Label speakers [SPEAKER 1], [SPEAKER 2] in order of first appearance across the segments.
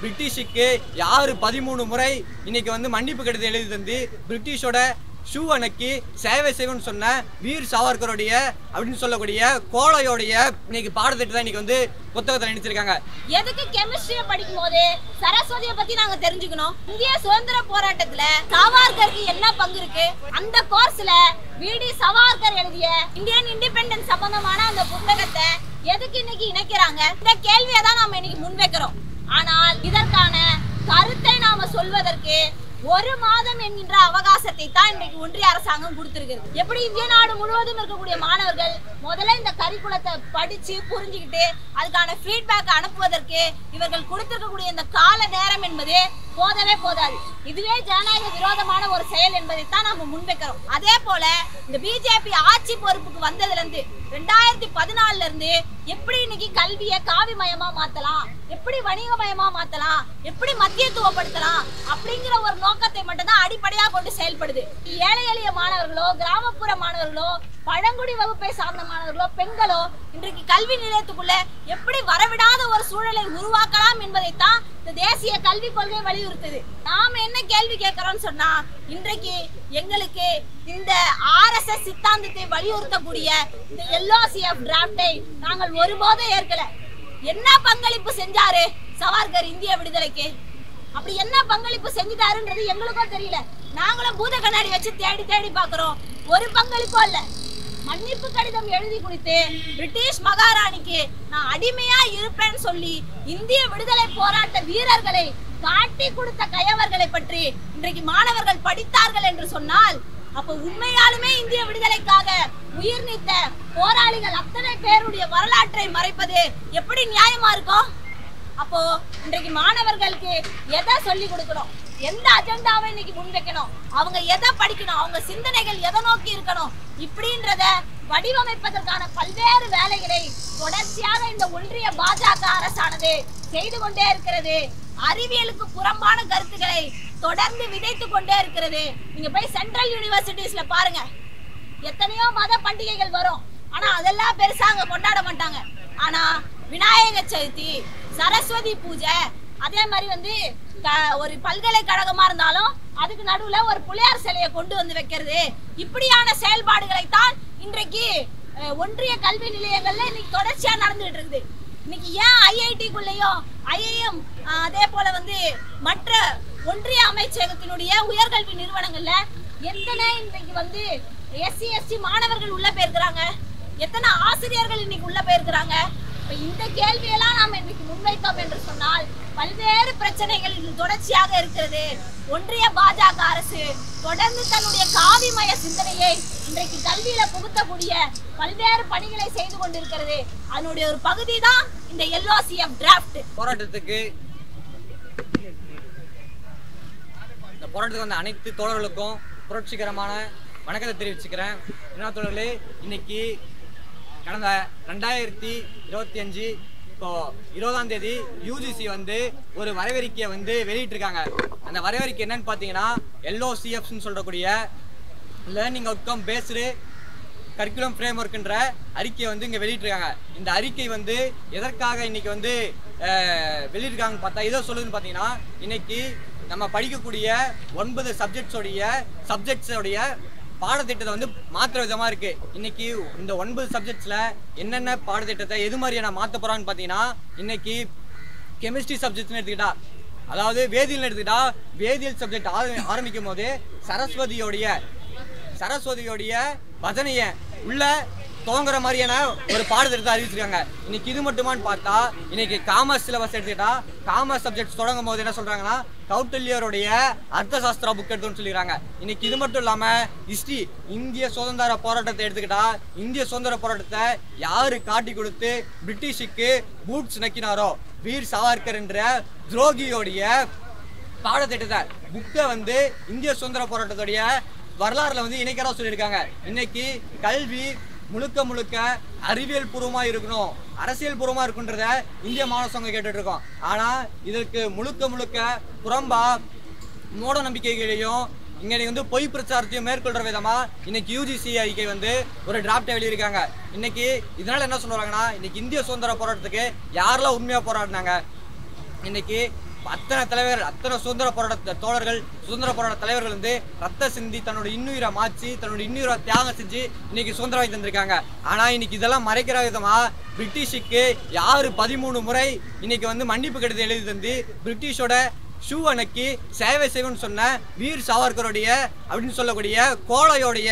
[SPEAKER 1] பிரிட்டிஷுக்கு யாரு 13 முறை இன்னைக்கு வந்து மன்னிப்பு கடிதம் எழுதி தந்து பிரிட்டிஷோட ஷூ அணக்கி சேவை செய்வோம்னு சொன்ன வீர் சாவர்கருடைய அப்படின்னு சொல்லக்கூடிய கோழையோடைய இன்னைக்கு பாடத்திட்டு தான் இன்னைக்கு வந்து புத்தகத்தை நினைச்சிருக்காங்க.
[SPEAKER 2] எதுக்கு கெமிஸ்ட்ரியை படிக்கும் போது சரஸ்வதியை பத்தி நாங்க தெரிஞ்சுக்கணும்? இந்திய சுதந்திர போராட்டத்துல சாவர்கருக்கு என்ன பங்கு இருக்கு? அந்த கோர்ஸ்ல வி.டி. சாவர்கர் எழுதிய இந்தியன் இண்டிபெண்டன்ஸ் சம்பந்தமான அந்த புத்தகத்தை எதுக்கு இன்னைக்கு இணைக்கிறாங்க? இந்த கேள்வியை தான் நாம இன்னைக்கு முன்வைக்கிறோம். ஆனால் இதற்கான கருத்தை நாம சொல்வதற்கு 1 மாதம் என்கின்ற அவகாசத்தை தான் இன்றைக்கு ஒன்றிய அரசாங்கம் கொடுத்திருக்கிறது. எப்படி இந்திய நாடு முழுவதும் இருக்கக்கூடிய மாணவர்கள் முதல்ல இந்த கரிக்குலத்தை படிச்சு புரிஞ்சுக்கிட்டு அதுக்கான ஃபீட்பேக் அனுப்புவதற்கு இவர்கள் கொடுத்திருக்கக்கூடிய இந்த கால நேரம் என்பது போதவே போதாது. இதுவே ஜனநாயக விரோதமான ஒரு செயல் என்பதைத்தான் நம்ம முன்வைக்கிறோம். அதே போல இந்த பிஜேபி ஆட்சி பொறுப்புக்கு வந்ததுல இருந்து 2014ல இருந்து எப்படி இன்னைக்கு கல்வியை காவிமயமா மாத்தலாம், எப்படி வணிகமயமா மாத்தலாம், எப்படி மத்தியத்துவப்படுத்தலாம் அப்படிங்கிற ஒரு நோக்கத்தை மட்டும்தான் அடிப்படையாக கொண்டு செயல்படுது. ஏழை எளிய மாணவர்களோ கிராமப்புற மாணவர்களோ பழங்குடி வகுப்பை சார்ந்த மாணவர்களோ பெண்களோ இன்றைக்கு கல்வி நிலையத்துக்குள்ள எப்படி வரவிடாத ஒரு சூழலை உருவாக்கலாம் என்பதைத்தான் இந்த தேசிய கல்விக் கொள்கை வலியுறுத்துது. நாம என்ன கேள்வி கேட்கிறோம்னு சொன்னா, இன்றைக்கு எங்களுக்கு இந்த RSS சித்தாந்தத்தை வலியுறுத்தக்கூடிய இந்த LOCF டிராப்டை நாங்கள் ஒருபோதும் ஏற்கல. என்ன பங்களிப்பு செஞ்சாரு சாவர்கர் இந்திய விடுதலைக்கு? அப்படி என்ன பங்களிப்பு செஞ்சிட்டாருன்றது எங்களுக்கும் தெரியல. நாங்களும் பூத கண்ணாடி வச்சு தேடி தேடி பாக்குறோம். ஒரு பங்களிப்பும் இல்ல. மன்னிப்பு கடிதம் எழுதி கொடுத்து பிரிட்டிஷ் மகாராணிக்கு நான் அடிமையா இருப்பேன்னு சொல்லி இந்திய விடுதலை போராட்ட வீரர்களை காட்டி கொடுத்த கயவர்களை பற்றி இன்றைக்கு மாணவர்கள் படித்தார்கள் என்று சொன்னால், அப்ப உண்மையாலுமே இந்திய விடுதலைக்காக உயிர் நீத்த போராளிகள் அத்தனை பேருடைய வரலாற்றை மறைப்பது எப்படி நியாயமா இருக்கும்? அப்போ இன்றைக்கு மாணவர்களுக்கு எதை சொல்லி கொடுக்கணும், எந்த அஜெண்டாவை இன்னைக்கு முன்வைக்கணும், அவங்க எதை படிக்கணும், அவங்க சிந்தனைகள் எதை நோக்கி இருக்கணும், இப்படின்றத வடிவமைப்பதற்கான பல்வேறு வேலைகளை தொடர்ச்சியாக இந்த ஒன்றிய பாஜக அரசானது செய்து கொண்டே இருக்கிறது. அறிவியலுக்கு புறம்பான கருத்துக்களை தொடர்ந்து விதைத்து கொண்டே இருக்கிறது. நீங்க போய் சென்ட்ரல் யூனிவர்சிட்டிஸ்ல பாருங்க, எத்தனையோ மத பண்டிகைகள் வரும், ஆனா அதெல்லாம் பெருசா அங்க கொண்டாட மாட்டாங்க. ஆனா விநாயக சதுர்த்தி, சரஸ்வதி பூஜை, அதே மாதிரி வந்து ஒரு பல்கலைக்கழகமா இருந்தாலும் அதுக்கு நடுவுல ஒரு புலியார் சிலையை கொண்டு வந்து வைக்கிறது, இப்படியான செயல்பாடுகளை தான் இன்றைக்கு ஒன்றிய கல்வி நிலையங்கள்ல இன்னைக்கு தொடர்ச்சியா நடந்துட்டு இருக்குது. இன்னைக்கு ஏன் IIT-குள்ளேயும் IIM அதே போல வந்து மற்ற ஒன்றிய அமைச்சகத்தினுடைய உயர்கல்வி நிறுவனங்கள்ல எத்தனை இன்னைக்கு வந்து SC ST மாணவர்கள் உள்ள போயிருக்கிறாங்க, எத்தனை ஆசிரியர்கள் இன்னைக்கு உள்ள போயிருக்கிறாங்க? இந்த கேள்வியெல்லாம் நாம இன்னைக்கு முன்வைத்தோம் என்று சொன்னால் பல்வேறு பிரச்சனைகள் தொடர்ச்சியாக இருக்கிறது. ஒன்றிய பாஜக அரசு தொடர்ந்து தன்னுடைய காவிமய சிந்தனையை இன்றைக்கு கல்வியில புகுத்தக்கூடிய பல்வேறு பணிகளை செய்து கொண்டிருக்கிறது. அதனுடைய ஒரு பகுதி தான் இந்த LOCF டிராப்ட்
[SPEAKER 1] போராட்டத்துக்கு. இந்த போராட்டத்துக்கு வந்த அனைத்து தோழர்களுக்கும் புரட்சிகரமான வணக்கத்தை தெரிவிச்சுக்கிறேன். என்ன தோழர்களே, இன்னைக்கு கடந்த 2025 இப்போ 20ஆம் தேதி UGC வந்து ஒரு வரவேற்கையை வந்து வெளியிட்டிருக்காங்க. அந்த வரவேற்கை என்னன்னு பார்த்தீங்கன்னா LOCFன்னு சொல்லக்கூடிய லேர்னிங் அவுட்கம் பேஸ்டு கரிக்குலம் ஃப்ரேம் ஒர்க்குன்ற அறிக்கையை வந்து இங்கே வெளியிட்டிருக்காங்க. இந்த அறிக்கை வந்து எதற்காக இன்னைக்கு வந்து வெளியிட்டிருக்காங்கன்னு பார்த்தா இதை சொல்லுதுன்னு பார்த்தீங்கன்னா, இன்னைக்கு நம்ம படிக்கக்கூடிய 9 சப்ஜெக்ட்ஸோடைய பாடத்திட்டத்தை வந்து மாற்ற விதமாக இருக்கு. இன்னைக்கு இந்த 9 சப்ஜெக்ட்ஸ்ல என்னென்ன பாடத்திட்டத்தை எது மாதிரியான மாற்ற போறான்னு பார்த்தீங்கன்னா, இன்னைக்கு கெமிஸ்ட்ரி சப்ஜெக்ட்னு எடுத்துக்கிட்டா, அதாவது வேதியியல் எடுத்துக்கிட்டா, வேதியியல் சப்ஜெக்ட் ஆரம்பிக்கும் போது சரஸ்வதியோடைய பஜனையை உள்ள தோங்குற மாதிரியான ஒரு பாடத்திட்டத்தை அறிவிச்சிருக்காங்க. இன்னைக்கு இது மட்டுமான்னு பார்த்தா, இன்னைக்கு காமர்ஸ் சிலபஸ் எடுத்துக்கிட்டா காமர்ஸ் சப்ஜெக்ட்ஸ் தொடங்கும் போது என்ன சொல்றாங்கன்னா, கௌட்டில்யருடைய அர்த்த சாஸ்திரா புக் எடுத்துன்னு சொல்லிடுறாங்க. இன்னைக்கு இது மட்டும் இல்லாம ஹிஸ்டரி, இந்திய சுதந்திர போராட்டத்தை எடுத்துக்கிட்டா, இந்திய சுதந்திர போராட்டத்தை யாரு காட்டி கொடுத்து பிரிட்டிஷுக்கு பூட்ஸ் நக்கினாரோ வீர் சாவர்கர் என்ற துரோகியோடைய பாடத்திட்டத்தை புக்கை வந்து இந்திய சுதந்திர போராட்டத்துடைய வரலாறுல வந்து இணைக்கிறதா சொல்லியிருக்காங்க. இன்னைக்கு கல்வி முழுக்க அறிவியல் பூர்வமா இருக்கணும், அரசியல் பூர்வமா இருக்குன்றத இந்திய மாணவ சங்கம் கேட்டுட்டு இருக்கோம். ஆனா இதற்கு முழுக்க புறம்பா மூட நம்பிக்கைகளையும் இங்க வந்து பொய் பிரச்சாரத்தையும் மேற்கொள்ற விதமா இன்னைக்கு UGC அறிக்கை வந்து ஒரு டிராப்டை வெளியிருக்காங்க. இன்னைக்கு இதனால என்ன சொல்றாங்கன்னா, இன்னைக்கு இந்திய சுதந்திர போராட்டத்துக்கு யாரெல்லாம் உண்மையா போராடினாங்க, இன்னைக்கு அத்தனை தலைவர்கள், அத்தனை சுதந்திர போராட்ட தோழர்கள், சுதந்திர போராட்ட தலைவர்கள் வந்து ரத்த சிந்தி தன்னோட இன்னுயிரை மாற்றி தன்னோட இன்னுயிரை தியாகம் செஞ்சு இன்னைக்கு சுதந்திரம் வாங்கி தந்திருக்காங்க. ஆனா இன்னைக்கு இதெல்லாம் மறைக்கிற விதமா பிரிட்டிஷுக்கு யாரு 13 முறை இன்னைக்கு வந்து மன்னிப்பு கடிதம் எழுதி தந்து பிரிட்டிஷோட ஷூ அணைக்கி சேவை செய்வோன்னு சொன்ன வீர் சாவர்கருடைய அப்படின்னு சொல்லக்கூடிய கோழையோடைய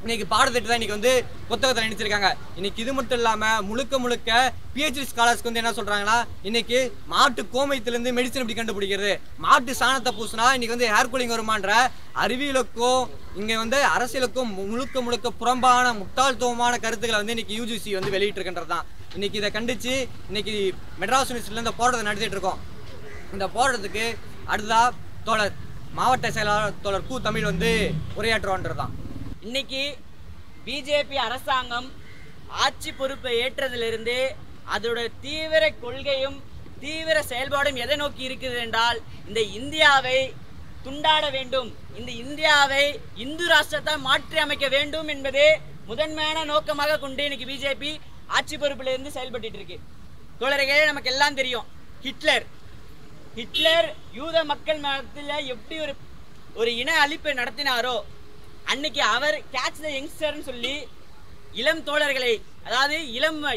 [SPEAKER 1] இன்னைக்கு பாடத்திட்டு தான் இன்னைக்கு வந்து புத்தகத்தில் நினைச்சிருக்காங்க. இன்னைக்கு இது மட்டும் இல்லாம முழுக்க பிஹெச்டி ஸ்காலர்ஸ்க்கு வந்து என்ன சொல்றாங்கன்னா, இன்னைக்கு மாட்டு கோமயத்திலிருந்து மெடிசன் எப்படி கண்டுபிடிக்கிறது, மாட்டு சாணத்தை பூசினா இன்னைக்கு வந்து ஹேர் கூலிங் வருமான்ற அறிவியலுக்கும் இங்க வந்து அரசியலுக்கும் முழுக்க புறம்பான முட்டாள்துவமான கருத்துக்களை வந்து இன்னைக்கு யூஜிசி வந்து வெளியிட்டு இருக்கின்றது தான். இன்னைக்கு இதை கண்டிச்சு இன்னைக்கு மெட்ராஸ் யூனிவர்சிட்டியில இந்த போராட்டத்தை நடத்திட்டு இருக்கோம். இந்த போராட்டத்துக்கு அடுத்ததா தோழர் மாவட்ட செயலாளர் தோழர் கு தமிழ் வந்து உரையாற்றுவான்றதுதான்.
[SPEAKER 3] இன்னைக்கு பிஜேபி அரசாங்கம் ஆட்சி பொறுப்பை ஏற்றதிலிருந்து அதோட தீவிர கொள்கையும் தீவிர செயல்பாடும் எதை நோக்கி இருக்குது என்றால், இந்த இந்தியாவை துண்டாட வேண்டும், இந்த இந்தியாவை இந்து ராஷ்டிரத்தை மாற்றி அமைக்க வேண்டும் என்பதே முதன்மையான நோக்கமாக கொண்டு இன்னைக்கு பிஜேபி ஆட்சி பொறுப்பிலிருந்து செயல்பட்டு இருக்கு. தோழர்களே, நமக்கு எல்லாம் தெரியும், ஹிட்லர் யூத மக்கள் மத்தியில் எப்படி ஒரு இன அழிப்பை நடத்தினாரோ, அன்னைக்கு அவர் கேட்ச் த யங்ஸ்டர்னு சொல்லி இளம் தோழர்களை, அதாவது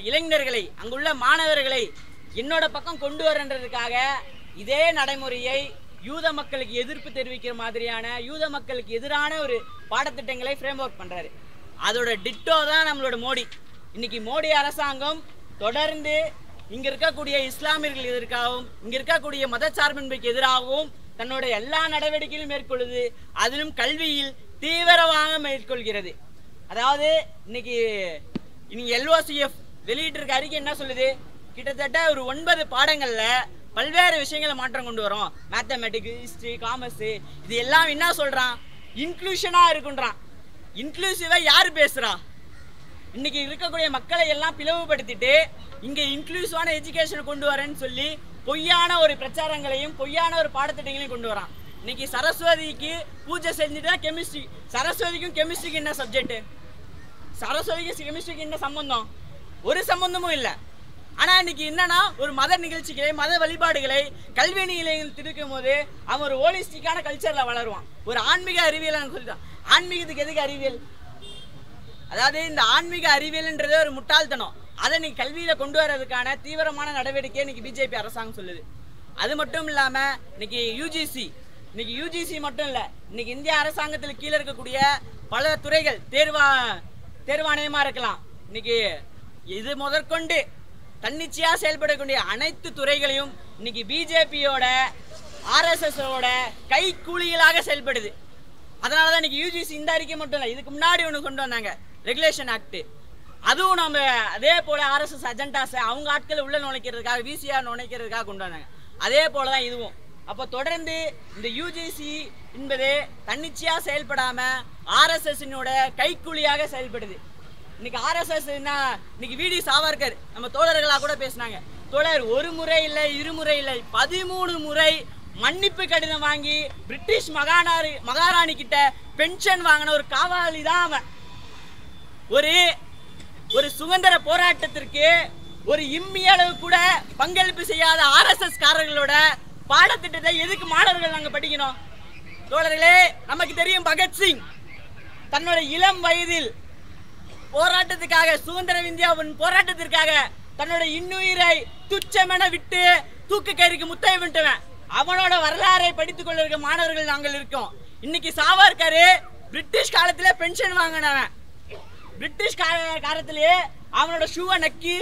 [SPEAKER 3] இளைஞர்களை, அங்குள்ள மாணவர்களை என்னோட பக்கம் கொண்டு வரன்றதுக்காக இதே நடைமுறையை யூத மக்களுக்கு எதிர்ப்பு தெரிவிக்கிற மாதிரியான யூத மக்களுக்கு எதிரான ஒரு பாடத்திட்டங்களை ஃப்ரேம் ஒர்க் பண்றாரு. அதோட டிட்டோ தான் நம்மளோட மோடி. இன்னைக்கு மோடி அரசாங்கம் தொடர்ந்து இங்க இருக்கக்கூடிய இஸ்லாமியர்கள் எதிர்க்காகவும் இங்க இருக்கக்கூடிய மதச்சார்பின்மைக்கு எதிராகவும் தன்னோட எல்லா நடவடிக்கைகளும் மேற்கொள்ளுது. அதிலும் கல்வியில் தீவிரமாக மேற்கொள்கிறது. அதாவது இன்னைக்கு LOCF வெளியிட்டிருக்க அறிக்கை என்ன சொல்லுது, கிட்டத்தட்ட ஒரு 9 பாடங்கள்ல பல்வேறு விஷயங்களை மாற்றம் கொண்டு வரோம். மேத்தமெட்டிக்ஸ், ஹிஸ்டரி, காமர்ஸ், இது எல்லாம் என்ன சொல்றான், இன்க்ளூஷனா இருக்குன்றான். இன்க்ளூசிவா யாரு பேசுறா? இன்னைக்கு இருக்கக்கூடிய மக்களை எல்லாம் பிளவுபடுத்திட்டு இங்க இன்க்ளூசிவான எஜுகேஷன் கொண்டு வரேன்னு சொல்லி பொய்யான ஒரு பிரச்சாரங்களையும் பொய்யான ஒரு பாடத்திட்டங்களையும் கொண்டு வரான். இன்னைக்கு சரஸ்வதிக்கு பூஜை செஞ்சுட்டு கெமிஸ்ட்ரி, சரஸ்வதிக்கும் கெமிஸ்ட்ரிக்கு என்ன சப்ஜெக்ட், சரஸ்வதிக்கும் கெமிஸ்ட்ரிக்கு என்ன சம்பந்தம்? ஒரு சம்பந்தமும் இல்லை. ஆனா இன்னைக்கு என்னன்னா, ஒரு மத நிகழ்ச்சிகளை, மத வழிபாடுகளை, கல்வி நிலையங்கள் திருக்கும் போது அவன் ஒரு ஹோலிஸ்டிக்கான கல்ச்சர்ல வளருவான். ஒரு ஆன்மீக அறிவியல் சொல்லிட்டான். ஆன்மீகத்துக்கு எதுக்கு அறிவியல்? அதாவது இந்த ஆன்மீக அறிவியல்ன்றது ஒரு முட்டாள்தனம். அதை நீ கல்வியில கொண்டு வர்றதுக்கான தீவிரமான நடவடிக்கையை இன்னைக்கு பிஜேபி அரசாங்கம் சொல்லுது. அது மட்டும் இல்லாம இன்னைக்கு யூஜிசி மட்டும் இல்ல, இன்னைக்கு இந்திய அரசாங்கத்தில் கீழே இருக்கக்கூடிய பல துறைகள் தேர்வாணையமா இருக்கலாம். இன்னைக்கு இது முதற்கொண்டு தன்னிச்சையா செயல்படக்கூடிய அனைத்து துறைகளையும் இன்னைக்கு பிஜேபியோட RSSோட கை கூலிகளாக செயல்படுது. அதனாலதான் இன்னைக்கு யூஜிசி இந்த அறிக்கை மட்டும் இல்லை, இதுக்கு முன்னாடி ஒன்று கொண்டு வந்தாங்க, ரெகுலேஷன் ஆக்ட். அதுவும் நம்ம அதே போல RSS அஜெண்டாஸை அவங்க ஆட்களை உள்ள நுழைக்கிறதுக்காக, VCR நுழைக்கிறதுக்காக கொண்டு வந்தாங்க. அதே போலதான் இதுவும். அப்போ தொடர்ந்து இந்த யூஜிசி என்பது தன்னிச்சையா செயல்படாம RSSனோட கைக்கூலியாக செயல்படுது. இன்னைக்கு RSS இன்னைக்கு VD சாவர்கர் நம்ம தோழர்களா கூட பேசினாங்க. தோழர் ஒரு முறை இல்லை, இருமுறை இல்லை, 13 முறை மன்னிப்பு கடிதம் வாங்கி பிரிட்டிஷ் மகாராணி கிட்ட பென்ஷன் வாங்கின ஒரு காவாலி தான் அவன். ஒரு சுதந்திர போராட்டத்திற்கு ஒரு இம்மி அளவு கூட பங்களிப்பு செய்யாத RSS காரர்களோட பாடத்திட்டத்தை எதுக்கு மாணவர்கள் நாங்க படிக்கணும்? தோழர்களே, நமக்கு தெரியும், பகத்சிங் தன்னோட இளம் வயதில் போராட்டத்துக்காக, சுதந்திர இந்தியாவின் போராட்டத்திற்காக தன்னோட இன்னுயிரை துச்சமென விட்டு தூக்கு கயிறுக்கு முத்தைய விட்டுவன். அவனோட வரலாறை படித்துக் கொள்ள இருக்க மாணவர்கள் நாங்கள் இருக்கோம். இன்னைக்கு சாவர்கர் பிரிட்டிஷ் காலத்திலே பென்ஷன் வாங்கினவன். பிரிட்டிஷ் காலத்திலேயே அவனோட ஷூவை நக்கி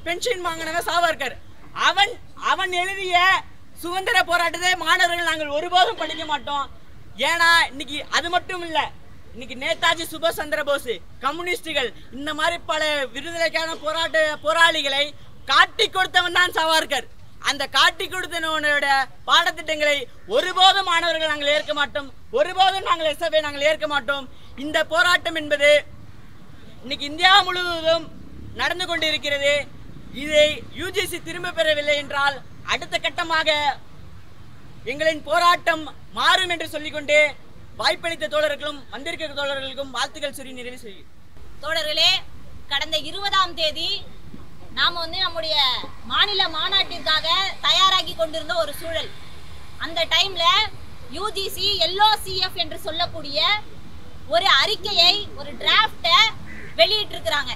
[SPEAKER 3] பென்ஷன் வாங்கினவன் சாவர்கர். அவன் எழுதிய சுதந்திர போராட்டத்தை மாணவர்கள் நாங்கள் ஒருபோதும் படிக்க மாட்டோம். ஏன்னா இன்னைக்கு அது மட்டும் இல்ல, இன்னைக்கு நேதாஜி சுபாஷ் சந்திர போஸ், கம்யூனிஸ்டுகள், இந்த மாதிரி பல விடுதலைக்கான போராளிகளை காட்டி கொடுத்தவன் தான் சாவர்கர். அந்த காட்டி கொடுத்தவனோட பாடத்திட்டங்களை ஒருபோதும் மாணவர்கள் நாங்கள் ஏற்க மாட்டோம், ஒருபோதும் நாங்கள் SFI நாங்கள் ஏற்க மாட்டோம். இந்த போராட்டம் என்பது இன்னைக்கு இந்தியா முழுவதும் நடந்து கொண்டிருக்கிறது. இதை யூஜிசி திரும்ப பெறவில்லை என்றால் அடுத்த கட்டமாக எங்களின் போராட்டம் மாறும் என்று சொல்லிக்கொண்டு வாய்ப்பளித்த தோழர்களும் வந்திருக்கிற தோழர்களுக்கும் வாழ்த்துக்கள் சொல்லி நிறைவு செய்யும்.
[SPEAKER 2] தோழர்களே, கடந்த 20ஆம் தேதி நாம வந்து நம்முடைய மாநில மாநாட்டிற்காக தயாராகி கொண்டிருந்த ஒரு சூழல். அந்த டைம்ல யுஜிசி LOCF என்று சொல்லக்கூடிய ஒரு அறிக்கையை, ஒரு டிராஃப்ட வெளியிட்டிருக்கிறாங்க.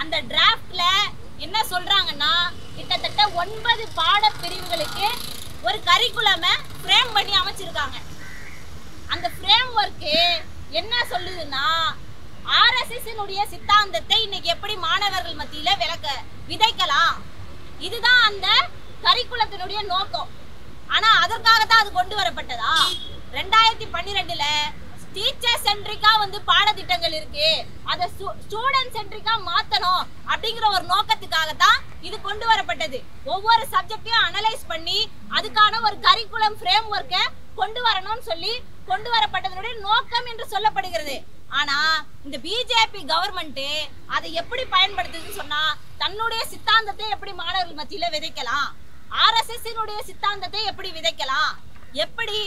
[SPEAKER 2] அந்த டிராஃப்ட்ல என்ன சொல்றாங்கன்னா, கிட்டத்தட்ட 9 பாட பிரிவுகளுக்கு ஒரு கரிக்குலமை ஃப்ரேம் பண்ணி அமைச்சிருக்காங்க. அந்த ஃப்ரேம் ஒர்க் என்ன சொல்லுதுன்னா, RSSனுடைய சித்தாந்தத்தை இன்னைக்கு எப்படி மாணவர்கள் மத்தியில விதைக்கலாம், இதுதான் அந்த கரிக்குலத்தினுடைய நோக்கம். ஆனா அதற்காக தான் அது கொண்டு வரப்பட்டதா? 2012ல டீச்சர் சென்ட்ரிக்கா வந்து பாடத்திட்டங்கள் இருக்கு, அதை ஸ்டூடெண்ட் சென்ட்ரிக்கா மாத்தணும் அப்படிங்கிற ஒரு நோக்கத்துக்காக தான் இது கொண்டு வரப்பட்டது. ஒவ்வொரு சப்ஜெக்டையும் அனலைஸ் பண்ணி அதுக்கான ஒரு கரிக்குலம் ஃப்ரேம் ஒர்க்கை கொண்டு வரணும்னு சொல்லி கொண்டு வரப்பட்டதனுடைய நோக்கம் என்று சொல்லப்படுகிறது. ஆனா இந்த பிஜேபி கவர்மெண்ட் அதை எப்படி பயன்படுத்துதுன்னு சொன்னா, தன்னுடைய சித்தாந்தத்தை எப்படி மாணவர்கள் மத்தியில விதைக்கலாம், RSSனுடைய சித்தாந்தத்தை எப்படி விதைக்கலாம், எப்படி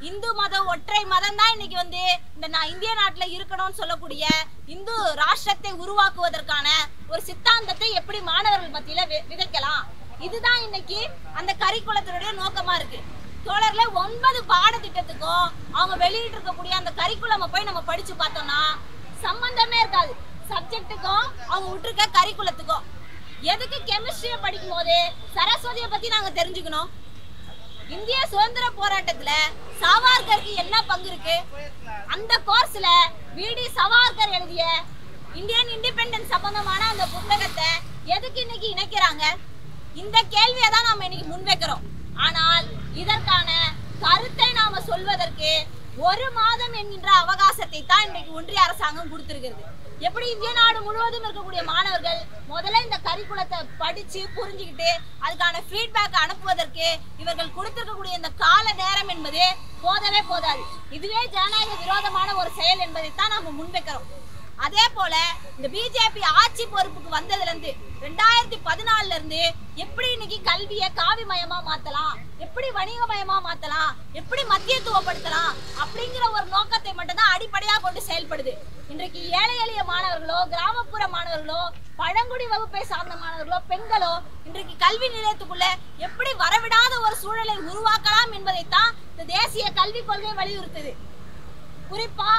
[SPEAKER 2] இந்து மதம் ஒற்றை மதம் தான் இன்னைக்கு வந்து இந்த இந்திய நாட்டுல இருக்கணும்னு சொல்லக்கூடிய இந்து ராஷ்டிரத்தை உருவாக்குவதற்கான ஒரு சித்தாந்தத்தை எப்படி மாணவர்கள் மத்தியில விதைக்கலாம், இதுதான் இன்னைக்கு அந்த கரிக்குலத்தினுடைய நோக்கமா இருக்கு. தோழர்ல 9 பாடத்திட்டத்துக்கும் அவங்க வெளியிட்டு இருக்கக்கூடிய அந்த கரிக்குலமை போய் நம்ம படிச்சு பார்த்தோம்னா சம்பந்தமே இருக்காது. சப்ஜெக்டுக்கும் அவங்க விட்டுருக்க கரிக்குலத்துக்கும். எதுக்கு கெமிஸ்ட்ரியை படிக்கும் போது சரஸ்வதியை பத்தி நாங்க தெரிஞ்சுக்கணும்? இந்திய சுதந்திர போராட்டத்துல சாவர்கருக்கு என்ன பங்கு இருக்கு? அந்த கோர்ஸ்ல விடி சவார்கர் எழுதிய இந்தியன் இண்டிபெண்டன்ஸ் சம்பந்தமான அந்த புத்தகத்தை எதுக்கு இன்னைக்கு இணைக்கிறாங்க? இந்த கேள்வியை தான் நாம இன்னைக்கு முன்வைக்கிறோம். ஆனால் இதற்கான கருத்தை நாம சொல்வதற்கு 1 மாதம் என்கின்ற அவகாசத்தை தான் இன்னைக்கு ஒன்றிய அரசாங்கம் கொடுத்திருக்கிறது. எப்படி இந்திய நாடு முழுவதும் இருக்கக்கூடிய மாணவர்கள் முதல்ல இந்த கரிக்குலத்தை படிச்சு புரிஞ்சுக்கிட்டு அதுக்கான ஃபீட்பேக் அனுப்புவதற்கு இவர்கள் கொடுத்திருக்கக்கூடிய இந்த கால நேரம் என்பது போதவே போதாது. இதுவே ஜனநாயக விரோதமான ஒரு செயல் என்பதைத்தான் நாம முன்வைக்கிறோம். அதே போல இந்த பிஜேபி ஆட்சி பொறுப்புக்கு வந்ததுல இருந்து 2014ல இருந்து எப்படி இன்னைக்கு கல்வியை காவிமயமா மாத்தலாம், எப்படி வணிகமயமா மாத்தலாம், எப்படி மத்தியத்துவப்படுத்தலாம் அப்படிங்கிற ஒரு நோக்கத்தை மட்டும் தான் அடிப்படையா கொண்டு செயல்படுது. இன்றைக்கு ஏழை எளிய மாணவர்களோ, கிராமப்புற மாணவர்களோ, பழங்குடி வகுப்பை சார்ந்த மாணவர்களோ, பெண்களோ இன்றைக்கு கல்வி நிலையத்துக்குள்ள எப்படி வரவிடாத ஒரு சூழலை உருவாக்கலாம் என்பதைத்தான் இந்த தேசிய கல்விக் கொள்கை வலியுறுத்துது. குறிப்பா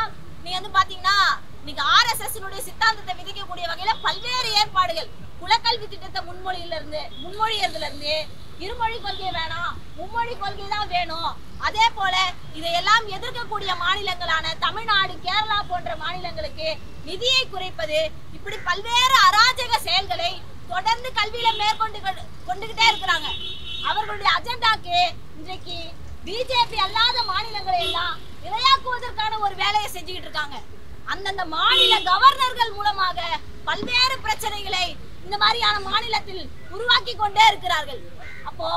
[SPEAKER 2] நீங்க வந்து பாத்தீங்கன்னா இன்னைக்கு RSSனுடைய சித்தாந்தத்தை விதிக்கக்கூடிய வகையில பல்வேறு ஏற்பாடுகள், குலக்கல்வி திட்டத்தை முன்மொழியறதுல இருந்து இருமொழி கொள்கை வேணாம், மும்மொழி கொள்கை தான் வேணும். அதே போல இதையெல்லாம் எதிர்க்கக்கூடிய மாநிலங்களான தமிழ்நாடு, கேரளா போன்ற மாநிலங்களுக்கு நிதியை குறைப்பது, இப்படி பல்வேறு அராஜக செயல்களை தொடர்ந்து கல்வியில கொண்டுகிட்டே இருக்கிறாங்க. அவர்களுடைய அஜெண்டாக்கு இன்றைக்கு பிஜேபி அல்லாத மாநிலங்களை எல்லாம் இரையாக்குவதற்கான ஒரு வேலையை செஞ்சுக்கிட்டு இருக்காங்க. அந்தந்த மாநில கவர்னர்கள் மூலமாக பல்வேறு பிரச்சனைகளை இந்த மாதிரியான மாநிலத்தில் உருவாக்கி கொண்டே இருக்கிறார்கள். அப்போ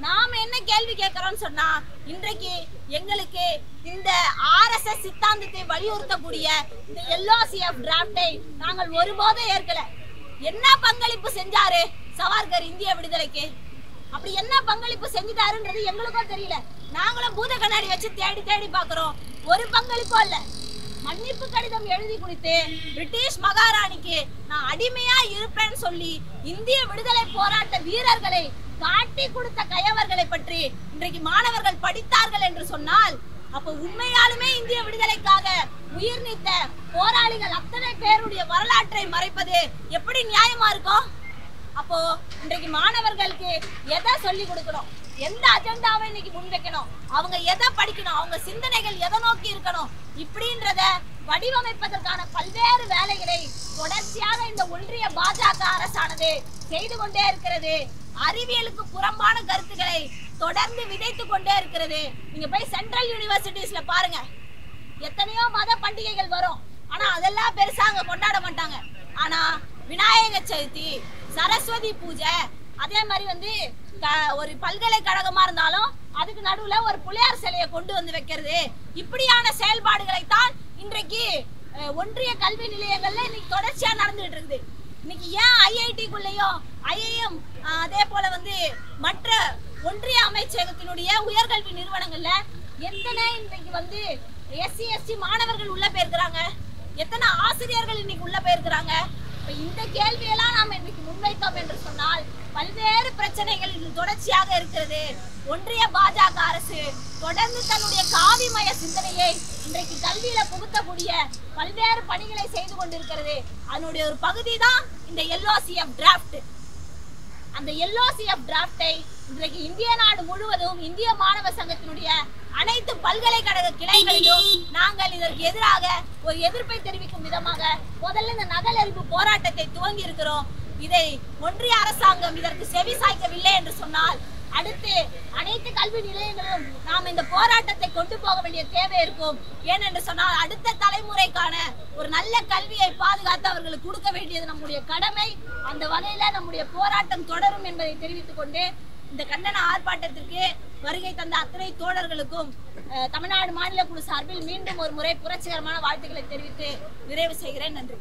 [SPEAKER 2] நாம என்ன கேள்வி கேட்கிறோம்னு சொன்னா, இன்றைக்கு எங்களுக்கு இந்த RSS சித்தாந்தத்தை வலியுறுத்தக்கூடிய இந்த LOCF டிராஃப்டை நாங்கள் ஒருபோதும் ஏற்கல. என்ன பங்களிப்பு செஞ்சாரு சவார்கர் இந்திய விடுதலைக்கு? அப்படி என்ன பங்களிப்பு செஞ்சுட்டாருன்றது எங்களுக்கும் தெரியல. நாங்களும் பூத கண்ணாடி வச்சு தேடி தேடி பாக்குறோம், ஒரு பங்களிப்பும் இல்ல. மன்னிப்பு கடிதம் எழுதி கொடுத்து பிரிட்டிஷ் மகாராணிக்கு நான் அடிமையா இருப்பேன்னு சொல்லி இந்திய விடுதலை போராட்ட வீரர்களை காட்டி கொடுத்த கயவர்களை பற்றி இன்றைக்கு மாணவர்கள் படித்தார்கள் என்று சொன்னால், அப்ப உண்மையாலுமே இந்திய விடுதலைக்காக உயிர் நீத்த போராளிகள் அத்தனை பேருடைய வரலாற்றை மறைப்பது எப்படி நியாயமா இருக்கும்? அப்போ இன்றைக்கு மாணவர்களுக்கு எதை சொல்லி கொடுக்கணும், எந்த அஜெண்டாவை இன்னைக்கு முன்வைக்கணும், அவங்க எதை படிக்கணும், அவங்க சிந்தனைகள் எதை நோக்கி இருக்கணும், இப்படின்றத வடிவமைப்பதற்கான பல்வேறு வேலைகளை தொடர்ச்சியாக இந்த ஒன்றிய பாஜக அரசானது செய்து கொண்டே இருக்கிறது. அறிவியலுக்கு புறம்பான கருத்துக்களை தொடர்ந்து விதைத்து கொண்டே இருக்கிறது. நீங்க போய் சென்ட்ரல் யூனிவர்சிட்டிஸ்ல பாருங்க, எத்தனையோ மத பண்டிகைகள் வரும், ஆனா அதெல்லாம் பெருசா அங்க கொண்டாட மாட்டாங்க. ஆனா விநாயக சதுர்த்தி, சரஸ்வதி பூஜை, அதே மாதிரி வந்து ஒரு பல்கலைக்கழகமா இருந்தாலும் அதுக்கு நடுவுல ஒரு புலியார் சிலையை கொண்டு வந்து வைக்கிறது, இப்படியான செயல்பாடுகளை தான் இன்றைக்கு ஒன்றிய கல்வி நிலையங்கள்ல இன்னைக்கு தொடர்ச்சியா நடந்துட்டு இருக்குது. இன்னைக்கு ஏன் IIT-குள்ளேயும் IIM அதே போல வந்து மற்ற ஒன்றிய அமைச்சகத்தினுடைய உயர்கல்வி நிறுவனங்கள்ல எத்தனை இன்றைக்கு வந்து SC ST மாணவர்கள் உள்ள போயிருக்கிறாங்க, எத்தனை ஆசிரியர்கள் இன்னைக்கு உள்ள போயிருக்கிறாங்க? அப்ப இந்த கேள்வியெல்லாம் நாம் இன்னைக்கு முன்வைத்தோம் என்று சொன்னால் பல்வேறு பிரச்சனைகள் தொடர்ச்சியாக இருக்கிறது. ஒன்றிய பாஜக அரசு தொடர்ந்து தன்னுடைய காவிமய சிந்தனையை இன்றைக்கு கல்வியில புகுத்தக்கூடிய பல்வேறு பணிகளை செய்து கொண்டிருக்கிறது. அதனுடைய ஒரு பகுதி தான் இந்த LOCF டிராப்ட். அந்த LOCF டிராப்டை இன்றைக்கு இந்திய நாடு முழுவதும் இந்திய மாணவ சங்கத்தினுடைய அனைத்து பல்கலைக்கழக கிளைகளிலும் நாங்கள் இதற்கு எதிராக ஒரு எதிர்ப்பை தெரிவிக்கும் விதமாக முதல்ல இந்த நகலெறிப்பு போராட்டத்தை துவங்கி இருக்கிறோம். இதை ஒன்றிய அரசாங்கம் இதற்கு செவி சாய்க்கவில்லை என்று சொன்னால் அடுத்து அனைத்து கல்வி நிலையங்களும் நாம் இந்த போராட்டத்தை கொண்டு போக வேண்டிய தேவை இருக்கும். ஏனென்று சொன்னால் அடுத்த தலைமுறைக்கான ஒரு நல்ல கல்வியை பாதுகாத்து அவர்களுக்கு கொடுக்க வேண்டியது நம்முடைய கடமை. அந்த வகையில நம்முடைய போராட்டம் தொடரும் என்பதை தெரிவித்துக் கொண்டு இந்த கண்டன ஆர்ப்பாட்டத்திற்கு வருகை தந்த அத்தனை தோழர்களுக்கும் தமிழ்நாடு மாநில குழு சார்பில் மீண்டும் ஒரு முறை புரட்சிகரமான வாழ்த்துக்களை தெரிவித்து நிறைவு செய்கிறேன். நன்றி.